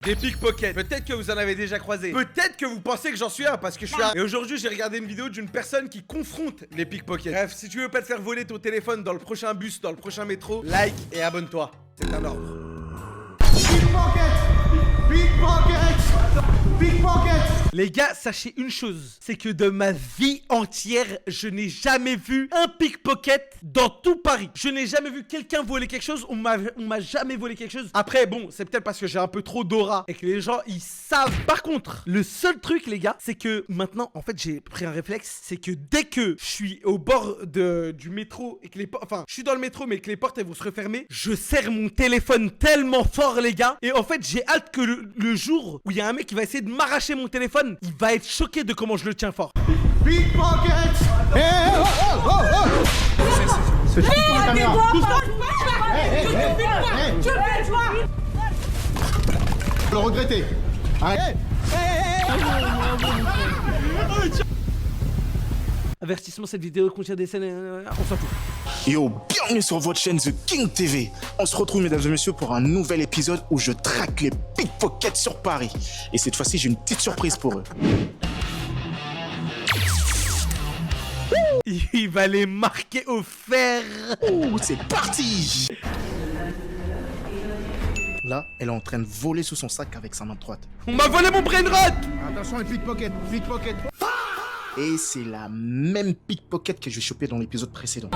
Des pickpockets. Peut-être que vous en avez déjà croisé. Peut-être que vous pensez que j'en suis un parce que je suis un. Et aujourd'hui, j'ai regardé une vidéo d'une personne qui confronte les pickpockets. Bref, si tu veux pas te faire voler ton téléphone dans le prochain bus, dans le prochain métro, like et abonne-toi. C'est un ordre. Pickpocket! Pickpocket! Pickpocket! Les gars, sachez une chose, c'est que de ma vie entière, je n'ai jamais vu un pickpocket dans tout Paris. Je n'ai jamais vu quelqu'un voler quelque chose, on m'a jamais volé quelque chose. Après, bon, c'est peut-être parce que j'ai un peu trop d'aura et que les gens, ils savent. Par contre, le seul truc, les gars, c'est que maintenant, en fait, j'ai pris un réflexe, c'est que dès que je suis au bord du métro et que les portes, enfin, je suis dans le métro mais que les portes, elles vont se refermer, je serre mon téléphone tellement fort, les gars. Et en fait, j'ai hâte que le jour où il y a un mec qui va essayer de m'arracher mon téléphone, il va être choqué de comment je le tiens fort. Pickpocket! Hey, oh, oh, oh, oh! C'est la caméra. Le regretter. Arrête. Avertissement, cette vidéo contient des scènes... on s'en fout. Yo, bienvenue sur votre chaîne The King TV. On se retrouve, mesdames et messieurs, pour un nouvel épisode où je traque les pickpockets sur Paris. Et cette fois-ci, j'ai une petite surprise pour eux. Il va les marquer au fer. Ouh, c'est parti! Là, elle est en train de voler sous son sac avec sa main droite. On m'a volé mon brain rot. Attention, les pickpocket. Pickpocket. Et c'est la même pickpocket que j'ai chopé dans l'épisode précédent.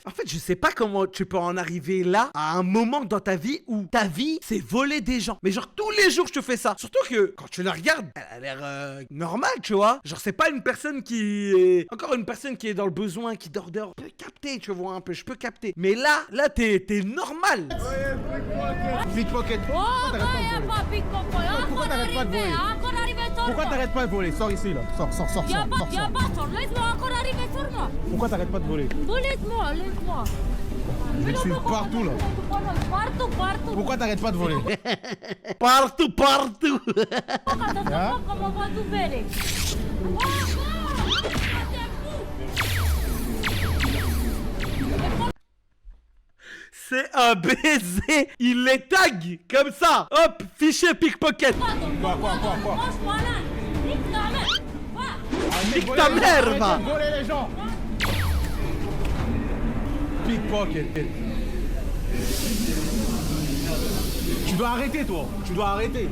En fait, je sais pas comment tu peux en arriver là à un moment dans ta vie où ta vie c'est voler des gens. Mais genre tous les jours je te fais ça. Surtout que quand tu la regardes, elle a l'air normale, tu vois. Genre c'est pas une personne qui est encore une personne qui est dans le besoin, qui dort dehors. Je peux capter, tu vois un peu, je peux capter. Mais là t'es normal. Pickpocket. Pourquoi t'arrêtes pas de voler? Pourquoi t'arrêtes pas de voler? Sors ici là. Sors. Pourquoi t'arrêtes pas de voler? Laisse-moi. Je suis partout là. Partout. Pourquoi t'arrêtes pas de voler? Partout. Hein? C'est un baiser. Il les tag comme ça. Hop, fichier pickpocket. Quoi? Nique ta mère, va. Voler les gens. Pickpocket. Tu dois arrêter, toi. Tu dois arrêter.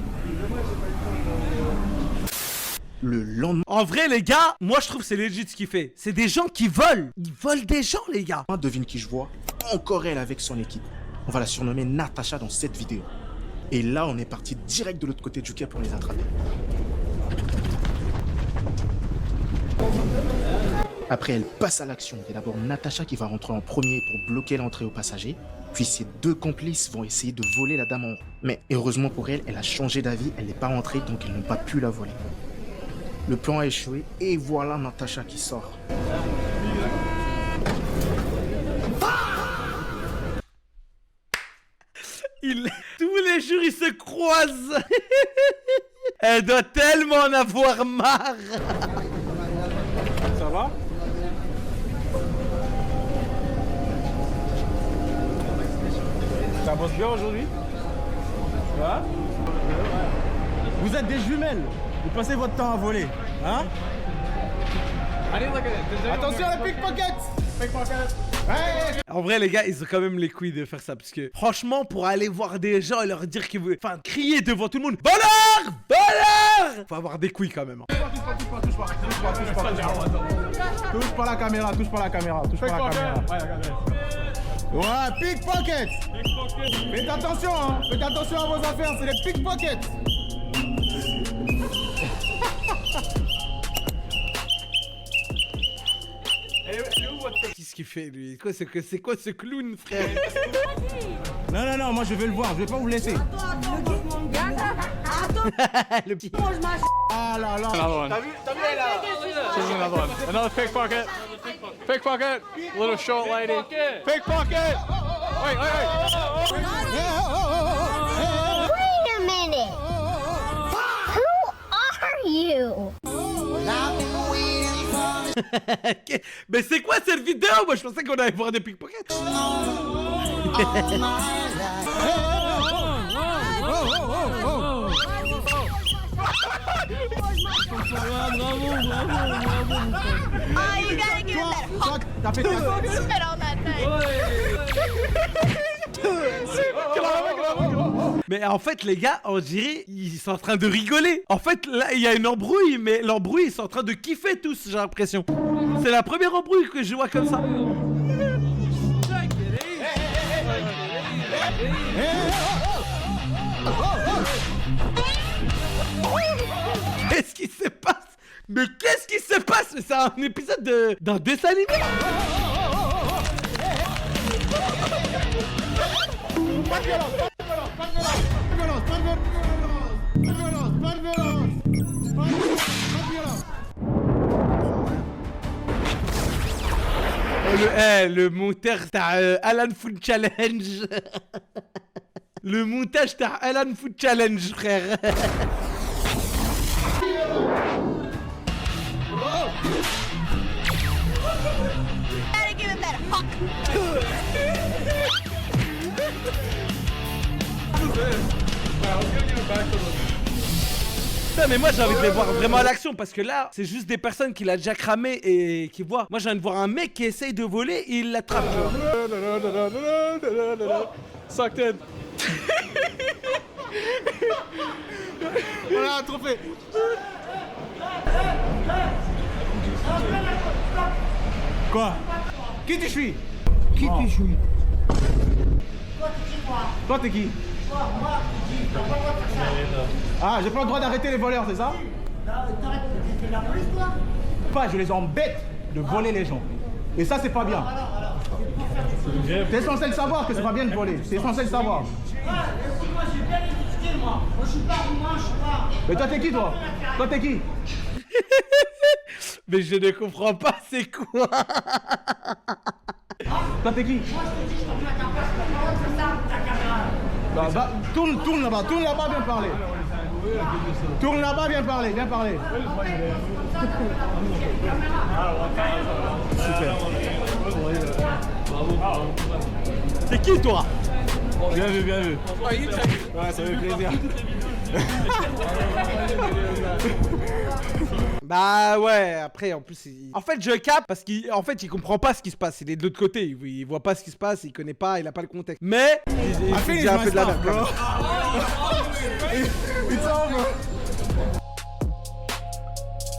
Le lendemain, En vrai, les gars, moi je trouve c'est legit ce qu'il fait. C'est des gens qui volent. Ils volent des gens, les gars. devine qui je vois. Encore elle avec son équipe. On va la surnommer Natacha dans cette vidéo. Et là, on est parti direct de l'autre côté du quai pour les attraper. Après, elle passe à l'action. C'est d'abord Natacha qui va rentrer en premier pour bloquer l'entrée aux passagers. Puis ses deux complices vont essayer de voler la dame en haut. Mais heureusement pour elle, elle a changé d'avis. Elle n'est pas rentrée, donc elles n'ont pas pu la voler. Le plan a échoué et voilà Natacha qui sort. Tous les jours, ils se croisent. Elle doit tellement en avoir marre. Ça va? Ça bosse bien aujourd'hui? Hein? Vous êtes des jumelles. Vous passez votre temps à voler. Hein? Attention à la pickpocket! Hey! En vrai, les gars, ils ont quand même les couilles de faire ça. Parce que, franchement, pour aller voir des gens et leur dire qu'ils veulent. Enfin, crier devant tout le monde: voleur! Voleur! Faut avoir des couilles quand même. Touche pas la caméra. Ouais, pickpocket! Faites attention, hein! Faites attention à vos affaires, c'est les pickpockets! Qu'est-ce qu'il fait, lui? C'est quoi ce clown, frère? Non, moi je vais le voir, je vais pas vous laisser. Le petit. Ah là là! T'as vu là? Choose another one. Another pickpocket. Pickpocket. Little short lady. Pickpocket. Wait. Wait a minute. Who are you? Mais c'est quoi cette vidéo? Moi je pensais qu'on allait voir des pickpockets. Oh, you gotta give him that hug. T'as fait quoi? Spit on that thing. Mais en fait les gars, on dirait ils sont en train de rigoler. En fait là il y a une embrouille, mais l'embrouille ils sont en train de kiffer tous, j'ai l'impression. C'est la première embrouille que je vois comme ça. Qu'est-ce qui se passe? Mais qu'est-ce qui se passe? C'est un épisode d'un dessin animé. Pas de violence, pas de violence, pas de violence, pas de violence, pas de violence. Le monteur t'as Alan Food Challenge. Le montage t'as Alan Food Challenge, frère. Gotta give him that hug. Putain, mais moi j'ai envie de les voir vraiment à l'action parce que là c'est juste des personnes qu'il a déjà cramé et qui voient. Moi j'ai envie de voir un mec qui essaye de voler et il l'attrape. Sucked in. Voilà un trophée. Quoi? Qui tu suis? Qui tu suis? Toi t'es qui? Ah, j'ai pas le droit d'arrêter les voleurs, c'est ça? Pas, je les embête de voler les gens. Et ça, c'est pas bien. T'es censé le savoir que c'est pas bien de voler. T'es censé le savoir. Mais toi, t'es qui, toi? Toi, t'es qui? Mais je ne comprends pas c'est quoi. Toi, t'es qui? Bah, tourne là-bas, viens parler. Tourne là-bas, viens parler, viens parler. Super. C'est qui toi? Bien vu, bien vu. Ouais, ça fait plaisir. Bah ouais, après en plus en fait je capte parce qu'en fait il comprend pas ce qui se passe, il est de l'autre côté, il voit pas ce qui se passe, il connaît pas, il a pas le contexte. Mais il fait déjà un peu de la merde.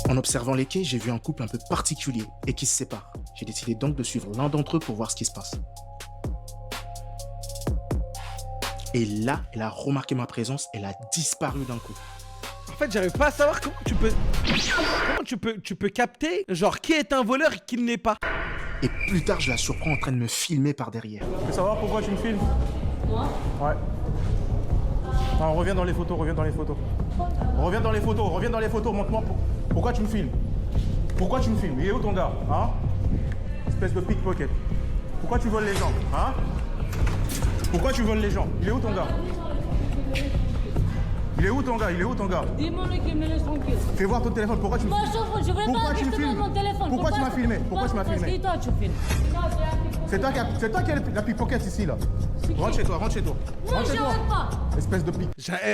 En observant les quais, j'ai vu un couple un peu particulier et qui se sépare. J'ai décidé donc de suivre l'un d'entre eux pour voir ce qui se passe. Et là, elle a remarqué ma présence, elle a disparu d'un coup. En fait, j'arrive pas à savoir comment tu peux capter genre qui est un voleur et qui ne l'est pas. Et plus tard, je la surprends en train de me filmer par derrière. Tu veux savoir pourquoi tu me filmes? Moi? Ouais. Non, reviens dans les photos, reviens dans les photos. Reviens dans les photos, reviens dans les photos, montre-moi pourquoi tu me filmes. Pourquoi tu me filmes? Il est où ton gars? Hein? Espèce de pickpocket. Pourquoi tu voles les gens? Hein? Pourquoi tu voles les gens? Il est où ton gars? Il est où ton gars? Il est où ton gars? Dis-moi qui me laisse tranquille. Fais voir ton téléphone, pourquoi tu me Moi, filmes? je voudrais Pourquoi pas tu que me je te filmes? donne mon téléphone. Pourquoi tu m'as filmé? Pourquoi tu m'as filmé? Parce que toi, tu filmes. C'est toi qui as la pickpocket ici, là. Rentre chez toi, rentre chez toi. Moi, Rentre chez toi. j'arrête pas. Espèce de pique.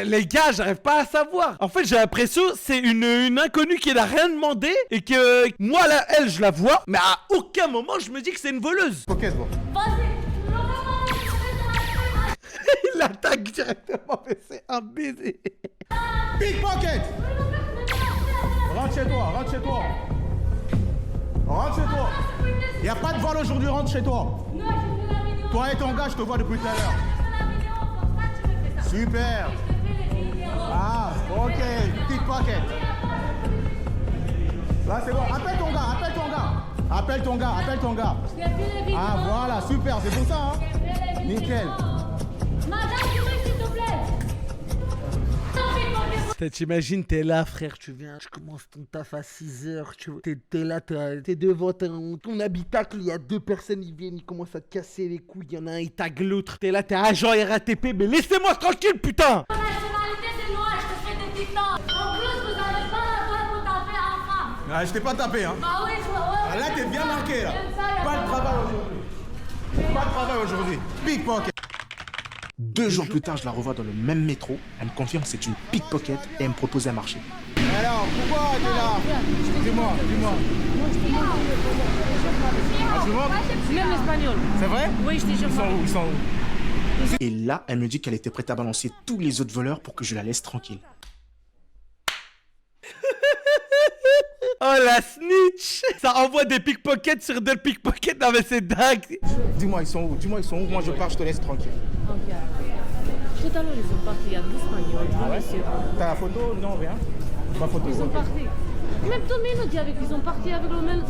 Les gars, j'arrive pas à savoir. En fait, j'ai l'impression c'est une inconnue qui n'a rien demandé et que moi là, elle, je la vois, mais à aucun moment je me dis que c'est une voleuse. Pickpocket, bon. Vas-y. Il l'attaque directement, mais c'est un baiser. Pickpocket! Rentre chez toi, rentre chez toi. Rentre chez toi. Y a pas de vol aujourd'hui, rentre chez toi. Toi et ton gars, je te vois depuis tout à l'heure. Super. Ah, ok, pickpocket. Là, c'est bon. Appelle ton gars, appelle ton gars. Appelle ton gars, appelle ton gars. Ah, voilà, super, c'est pour ça, hein. Nickel. Madame, s'il te plaît. T'imagines, t'es là, frère, tu viens, tu commences ton taf à 6h, t'es là, t'es devant ton habitacle, il y a deux personnes, ils viennent, ils commencent à te casser les couilles, il y en a un, il tag l'autre, t'es là, t'es agent RATP, mais laissez-moi tranquille, putain! La nationalité, c'est moi, je te fais des dictats. En plus, vous avez pas la droit de vous taper en femme. Ah, je t'ai pas tapé, hein. Ah oui, ouais. Ah, là, t'es bien marqué, là. Pas de travail aujourd'hui. Pas de travail aujourd'hui. Pickpocket. 2 jours plus tard, je la revois dans le même métro. Elle me confirme que c'est une pickpocket et elle me propose un marché. Alors, pourquoi t'es là? Dis-moi. Ah, tu vois? Même espagnol. C'est vrai? Oui, je t'ai Ils sont où? Et là, elle me dit qu'elle était prête à balancer tous les autres voleurs pour que je la laisse tranquille. Oh la snitch. Ça envoie des pickpockets sur deux pickpockets. Non mais c'est dingue. Dis-moi, ils sont où? Moi, je pars, je te laisse tranquille. Ok. Tout à l'heure, ils sont partis. Il y a deux espagnols, deux messieurs. T'as la photo? Non, rien. Pas photo. Ils sont partis. Même 2 minutes, ils sont partis avec le métro.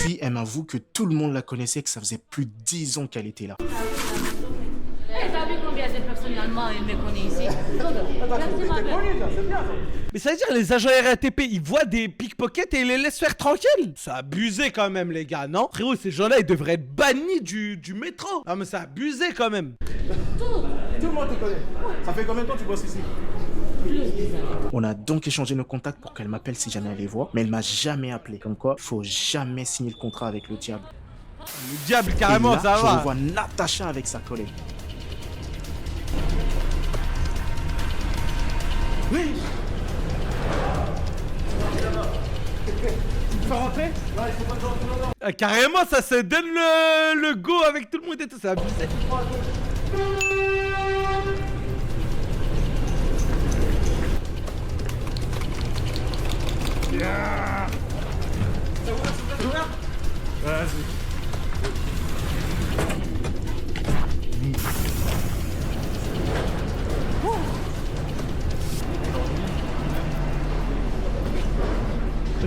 Puis elle m'avoue que tout le monde la connaissait, que ça faisait plus de 10 ans qu'elle était là. T'as vu combien de personnes allemandes me connaissent ici? Merci, ma belle. Mais ça veut dire les agents RATP, ils voient des pickpockets et ils les laissent faire tranquille. C'est abusé quand même les gars, non? Frérot, ces gens-là, ils devraient être bannis du métro. Non mais c'est abusé quand même. Tout le monde te connaît. Ça fait combien de temps que tu bosses ici? On a donc échangé nos contacts pour qu'elle m'appelle si jamais elle les voit, mais elle m'a jamais appelé. Comme quoi, faut jamais signer le contrat avec le diable. Le diable, carrément, et là, ça je va. revois Natacha avec sa collègue. Oui. Tu peux rentrer? Carrément, ça se donne le go avec tout le monde et tout, c'est abusé. Yeah. Vas-y.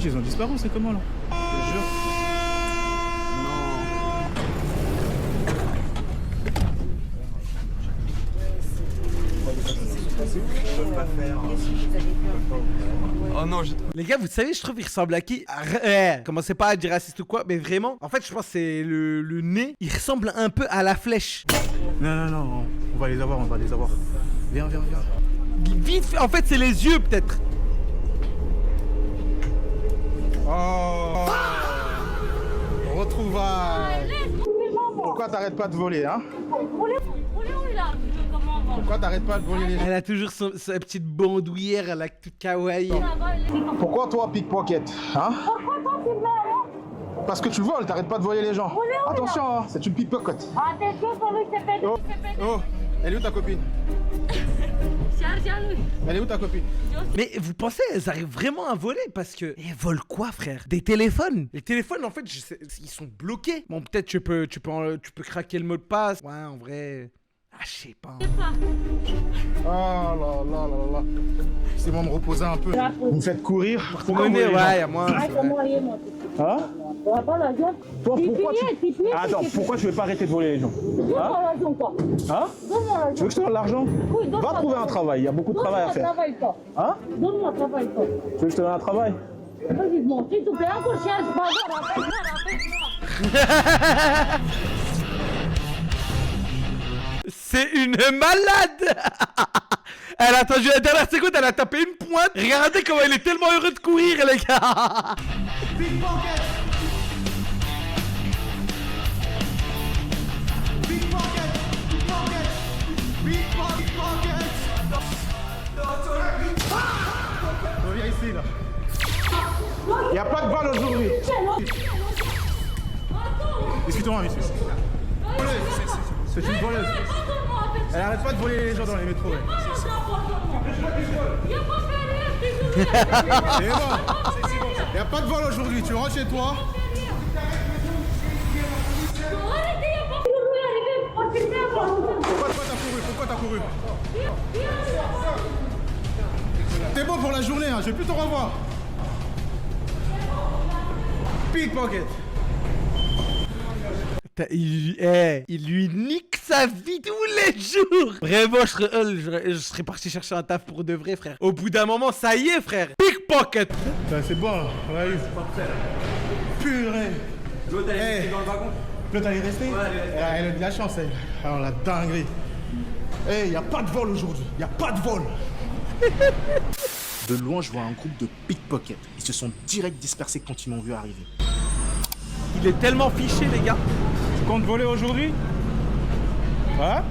Ils ont disparu, c'est comment là? Je te jure. Oh non, j'ai... Les gars, vous savez, je trouve qu'il ressemble à qui? Commencez pas à dire raciste ou quoi, mais vraiment, en fait, je pense que c'est le nez. Il ressemble un peu à la flèche. Non, on va les avoir. Viens. Vite fait, en fait, c'est les yeux peut-être. Oh, retrouvailles. Pourquoi t'arrêtes pas de voler, hein? Pourquoi t'arrêtes pas de voler les gens? Elle a toujours sa petite bandoulière, elle a toute kawaii. Pourquoi toi, pickpocket, hein? Parce que tu voles, t'arrêtes pas de voler les gens. Attention, hein, c'est une pickpocket. Attention, pour lui, c'est fait. Oh, elle est où ta copine? Elle est où ta copine? Mais vous pensez, elles arrivent vraiment à voler? Parce que... elles volent quoi, frère? Des téléphones? Les téléphones, en fait, ils sont bloqués. Bon, peut-être tu peux craquer le mot de passe. Ouais, en vrai... ah, je sais pas. Oh là. C'est bon de me reposer un peu. Vous me faites courir. Pourquoi ouais, y'a moi. Hein? Toi, pourquoi tu veux pas arrêter de voler les gens? Hein? Tu veux que je te donne l'argent? Va trouver un travail, il y a beaucoup de travail à faire. Hein? Donne-moi un travail, toi. Tu veux que je te donne un travail? Vas-y, bon, s'il te plaît, encore chien, c'est pas grave. C'est une malade. Elle a attendu la dernière seconde, elle a tapé une pointe. Regardez comment il est tellement heureux de courir, les gars. Pickpocket! Reviens ici, là. Il n'y a pas de balle aujourd'hui. Discutons, monsieur. C'est une voleuse. Elle arrête pas de voler les gens dans les métros. C'est bon. Il n'y a pas de vol aujourd'hui. Tu rentres chez toi. Pourquoi t'as couru? C'est bon pour la journée, hein. Je vais plus te revoir. Pickpocket. Il lui nique sa vie tous les jours. Vraiment, je serais parti chercher un taf pour de vrai, frère. Au bout d'un moment, ça y est, frère. Pickpocket. C'est bon, on a eu. Purée. L'autre, elle est restée dans le wagon. L'autre, elle est restée? Ouais, elle a de la chance, elle. Alors, la dinguerie. Il n'y a pas de vol aujourd'hui. Il n'y a pas de vol. De loin, je vois un groupe de pickpockets. Ils se sont direct dispersés quand ils m'ont vu arriver. il est tellement fiché, les gars. Tu comptes voler aujourd'hui? Hein?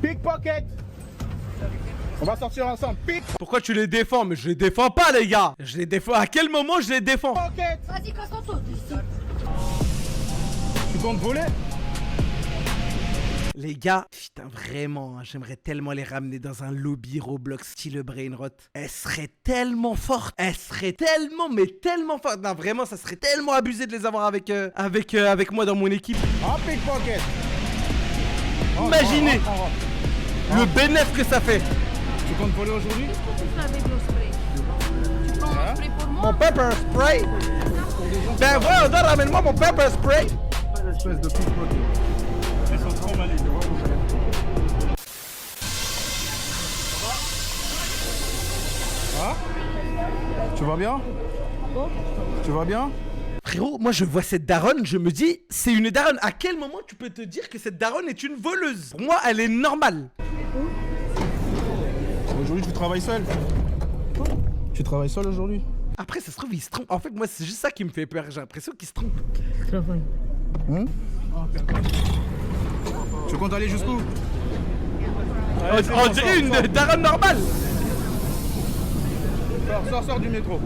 Pickpocket! On va sortir ensemble. Pourquoi tu les défends? Mais je les défends pas, les gars. Je les défends. À quel moment je les défends? Pickpocket! Vas-y, casse-toi tout ici. Tu comptes voler? Les gars, putain, vraiment, hein, j'aimerais tellement les ramener dans un lobby Roblox style Brainrot. Elle serait tellement forte. Elle serait tellement, mais tellement forte. Non, vraiment, ça serait tellement abusé de les avoir avec moi dans mon équipe. En pickpocket! Rentre, Imaginez rentre, rentre, rentre. le bénéfice que ça fait. Tu comptes voler aujourd'hui? Tu fais avec le spray. Tu prends un spray pour moi? Mon pepper spray. Ben voilà, donc ramène-moi mon pepper spray. Espèce de pickpocket. Ils sont trop malins, tu vois. Hein? Tu vas bien? Tu vas bien? Frérot, moi je vois cette daronne, je me dis, c'est une daronne. À quel moment tu peux te dire que cette daronne est une voleuse? Pour moi, elle est normale. Aujourd'hui, tu travailles seul? Tu travailles seul aujourd'hui? Après, ça se trouve, il se trompe. En fait, moi, c'est juste ça qui me fait peur. J'ai l'impression qu'il se trompe. Hein? Tu comptes aller jusqu'où? On dirait une daronne normale. Sors du métro.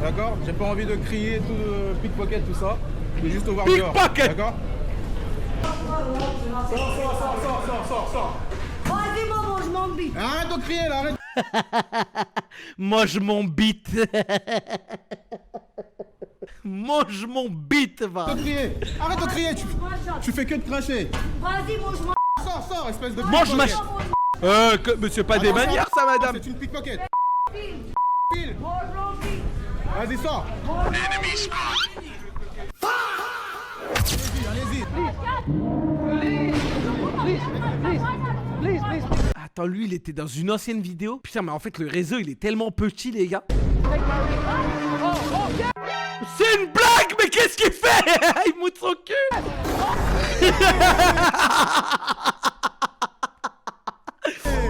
D'accord? J'ai pas envie de crier tout pickpocket, tout ça. Je vais juste te voir dehors. Pickpocket! D'accord? Sors. Vas-y, maman, je m'en bite. Arrête de crier là, arrête. Mange mon bite. Mange mon bite, va. Arrête de crier. Tu fais que de cracher. Vas-y, mange-moi. Sors, espèce de Mange ma... pickpocket. Mais c'est pas des Attention, manières, ça, madame. C'est une pickpocket. File. Vas-y, sors. Allez-y. Attends, lui, il était dans une ancienne vidéo. Putain, mais en fait, le réseau, il est tellement petit, les gars. C'est une blague, mais qu'est-ce qu'il fait? Il moute son cul.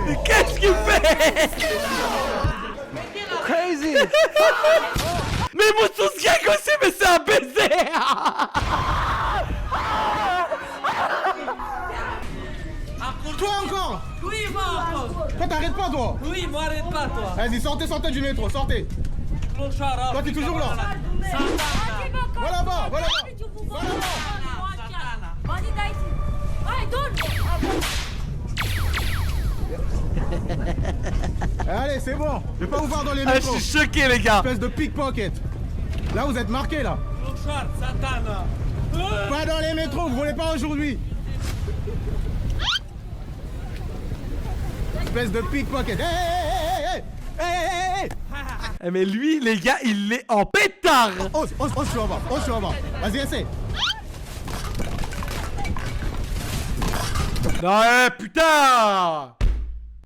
Mais qu'est-ce qu'il fait? Crazy. Mais il moute son skag aussi, mais c'est un baiser. Toi encore. Oui, moi encore. Toi, t'arrêtes pas, toi. Oui, moi arrête pas, toi. Vas-y, sortez du métro, sortez. Toi, t'es toujours là. Va là-bas. Vas-y, Daïti. Allez, donne. Allez, c'est bon. Je vais pas vous voir dans les Ah, je métros. suis choqué, les gars. Espèce de pickpocket. Là, vous êtes marqués, là. Satana. Pas dans les métros, vous volez pas aujourd'hui. Espèce de pickpocket. Hey. Mais lui, les gars, il est en pétard. Ose, tu vas voir. Vas-y, essaie. Non, putain.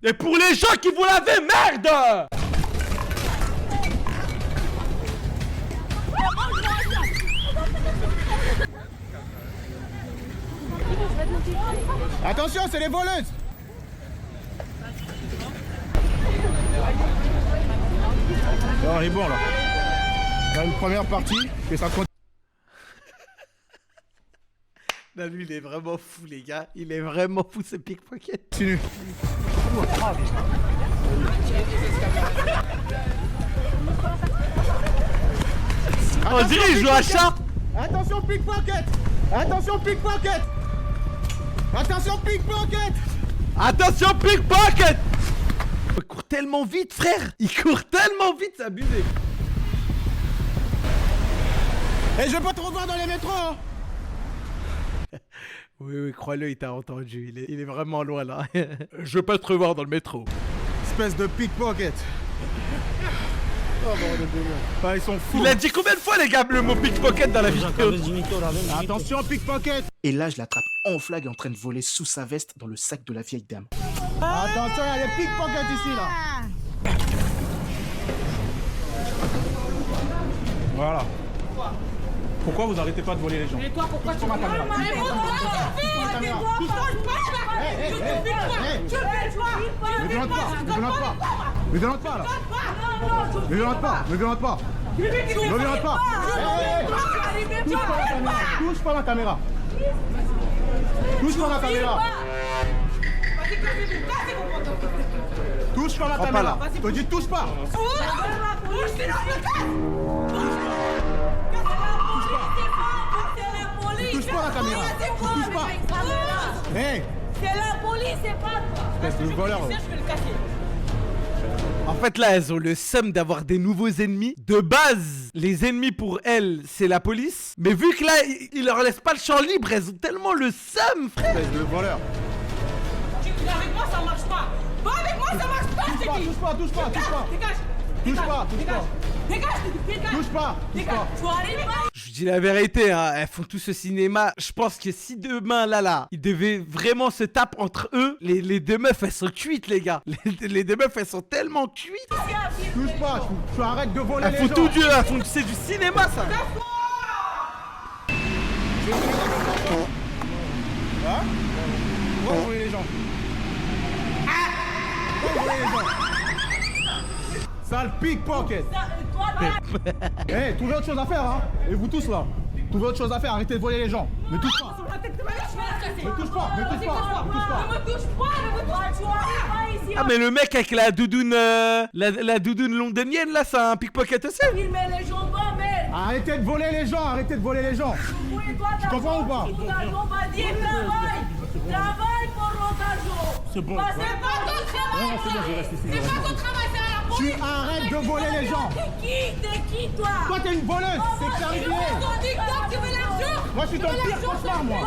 Et pour les gens qui vous l'avez, merde. Attention, c'est les voleuses. On est bon là. On a une première partie et ça continue. Non, lui, il est vraiment fou, les gars. Il est vraiment fou, ce pickpocket. On dirait il joue à chat. Attention pickpocket. Attention pickpocket. Il court tellement vite, frère. Il court tellement vite, c'est abusé. Et je vais pas te revoir dans les métros, hein. Oui, crois-le, il t'a entendu. Il est vraiment loin, là. Je veux pas te revoir dans le métro. Espèce de pickpocket. Ah, ils sont fous. Il a dit combien de fois, les gars, le mot pickpocket dans la vidéo? Attention pickpocket. Et là, je l'attrape en flag en train de voler sous sa veste dans le sac de la vieille dame. Attention, il y a des pickpockets ici, là. Voilà. Pourquoi vous arrêtez pas de voler les gens? Et toi, pourquoi tu ma caméra. Me violente pas, là. Me violente pas. Ne viens pas. Touche pas la caméra. Touche pas la caméra. Touche pas la caméra. Je te dis touche pas. Touche pas la caméra. Touche pas. Hey. C'est la police, c'est pas toi. C'est le voleur. Je vais le casser. En fait, là, elles ont le seum d'avoir des nouveaux ennemis. De base, les ennemis pour elles, c'est la police. Mais vu que là, ils leur laissent pas le champ libre, elles ont tellement le seum, frère. C'est le voleur. Avec moi, ça marche pas. Pas avec moi, ça marche pas. Touche pas, touche pas, touche pas, touche pas. Dégage. Touche pas, touche pas. Dégage. Touche pas, touche pas. Tu vas aller pas. Je vous dis la vérité, hein, elles font tout ce cinéma. Je pense que si demain, là, ils devaient vraiment se taper entre eux, les deux meufs, elles sont cuites, les gars. Les deux meufs, elles sont tellement cuites. Touche pas, tu arrêtes de voler Elles les font gens. tout Dieu, elles font, c'est du cinéma, ça. Hein? Pourquoi vous voulez les gens? Pourquoi vous voulez les gens? Sale pickpocket. Eh, trouvez autre chose à faire, hein. Et vous tous là, trouvez autre chose à faire, arrêtez de voler les gens. Ne touche pas. Ne touche pas, ne touche pas, ne touche pas. Ne me touche pas, ne me touche pas. Tu arrives pas ici. Ah, mais le mec avec la doudoune, la doudoune londonienne, là, c'est un pickpocket aussi. Il met les gens bas, merde. Arrêtez de voler les gens, arrêtez de voler les gens. Tu comprends ou pas? On va dire travaille pour l'occasion. C'est bon. Bah, c'est pas ton travail. Non, c'est bon, je reste ici. C'est pas ton travail, c'est à la police. Tu arrêtes de voler les gens. T'es qui, toi? Toi, t'es une voleuse, c'est clarifié. Tu veux l'argent? Moi, je suis ton pire cauchemar, moi.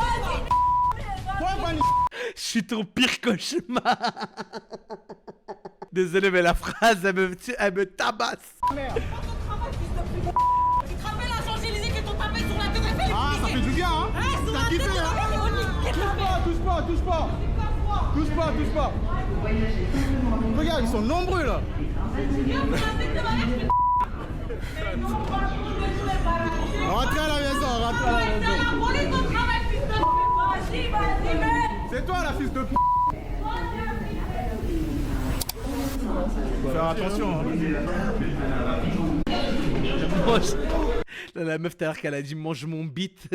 Toi, Vanny. Je suis ton pire cauchemar. Désolé, mais la phrase, elle me tabasse. Merde. Tu te rappelles à Champs-Élysées que ton tapé sur la tête de Philippe? Ah, ça fait du bien, hein. T'as kiffé, hein. Touche pas, touche pas. Touche pas, touche pas. Regarde, ils sont nombreux, là. Rentrez à la maison, rentrez à la maison. C'est toi la fils de p***. Faut faire attention. Hein. Là, la meuf, tout à l'heure qu'elle a dit mange mon bite.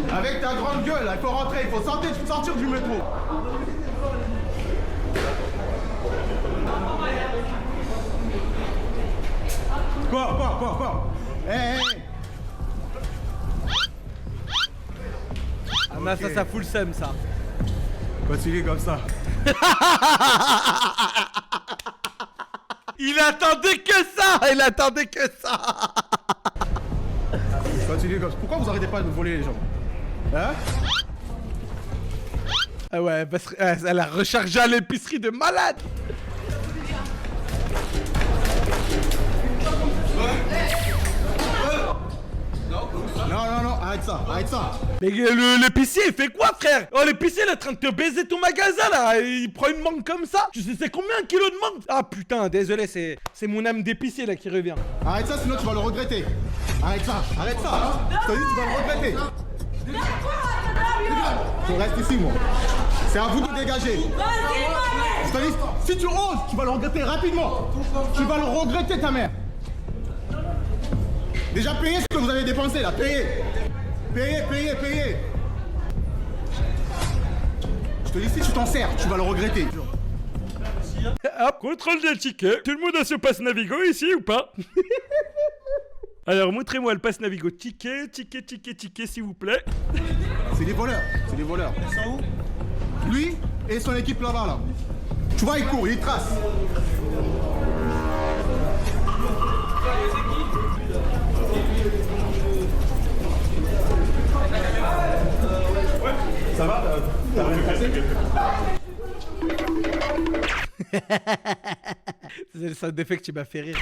Avec ta grande gueule, il faut rentrer, il faut sortir du métro. Quoi? Hey. Ah, mais ça fout le seum, ça. Continue comme ça. Il attendait que ça. Continue comme ça. Pourquoi vous arrêtez pas de voler les gens? Hein? Ah ouais, parce qu'elle a rechargé à l'épicerie de malade. Non, arrête ça. Mais l'épicier, il fait quoi, frère? Oh, l'épicier, il est en train de te baiser ton magasin, là. Il prend une mangue comme ça. Tu sais, c'est combien un kilo de mangue? Ah, putain, désolé, c'est mon âme d'épicier, là, qui revient. Arrête ça, sinon tu vas le regretter. Arrête ça. Je te dis, tu vas le regretter. Je reste ici, moi. C'est à vous de dégager. Je te dis, si tu oses, tu vas le regretter rapidement. Tu vas le regretter, ta mère. Déjà payez ce que vous avez dépensé, là. Payez. Je te dis, si tu t'en sers, tu vas le regretter. Hop, contrôle des tickets. Tout le monde a ce passe Navigo ici ou pas? Alors, montrez-moi le passe Navigo. Ticket, s'il vous plaît. C'est des voleurs. Ils sont où? Lui et son équipe là-bas, là. Tu vois, il court, il trace. Ça va? T'as rien cassé? C'est le sound d'effet que tu m'as fait rire.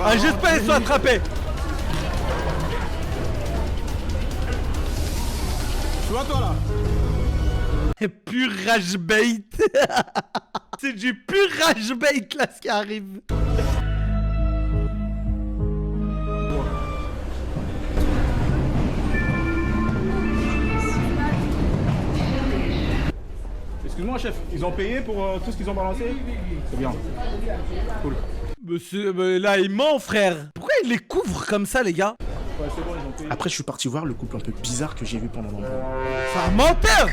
Ah, juste pas les soient attrapés. Tu vois, toi, là? Pur rage bait. C'est du pur rage bait, là, ce qui arrive. Excuse-moi, chef, ils ont payé pour tout ce qu'ils ont balancé? C'est bien. Cool. Monsieur, là, il ment, frère. Pourquoi il les couvre comme ça, les gars? Ouais, c'est bon, ils ont payé. Après, je suis parti voir le couple un peu bizarre que j'ai vu pendant l'embrouille. C'est un menteur.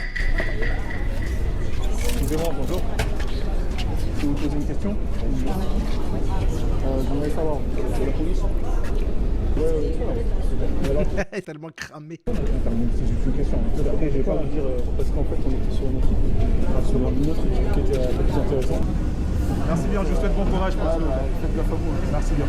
Excusez-moi, bonjour. Je peux vous poser une question? J'aimerais savoir, c'est la police? Ouais, Il est tellement cramé. c'est juste une question. Après, je vais pas vous dire, parce qu'en fait, on était sur une équipe, sur une autre équipe qui était un peu plus intéressante. Merci bien, je vous souhaite bon courage. Faites gaffe à vous. Merci bien.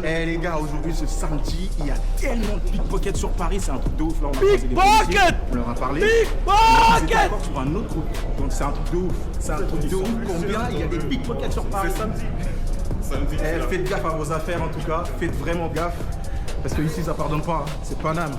Eh les gars, aujourd'hui, ce samedi, il y a tellement de pickpockets sur Paris, c'est un truc de ouf. Là, on a croisé des Pickpocket! policiers, on leur a parlé. Ils étaient Pickpocket! encore sur un autre groupe. Donc c'est un truc de ouf. C'est un truc de ouf. Combien il y a des pickpockets sur Paris? C'est samedi. Eh, faites gaffe à vos affaires en tout cas. Faites vraiment gaffe. Parce que ici, ça pardonne pas. Hein. C'est Paname.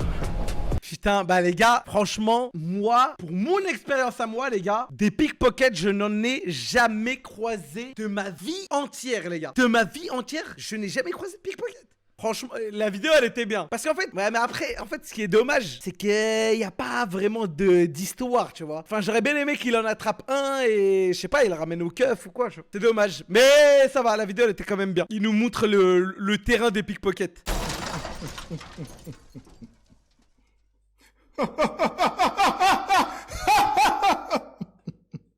Putain, bah les gars, franchement, moi, pour mon expérience à moi, les gars, des pickpockets, je n'en ai jamais croisé de ma vie entière, les gars. De ma vie entière, je n'ai jamais croisé de pickpocket. Franchement, la vidéo, elle était bien. Parce qu'en fait, ouais, mais après, en fait, ce qui est dommage, c'est qu'il n'y a pas vraiment d'histoire, tu vois. Enfin, j'aurais bien aimé qu'il en attrape un et, je sais pas, il le ramène au keuf ou quoi. C'est dommage. Mais ça va, la vidéo, elle était quand même bien. Il nous montre le terrain des pickpockets.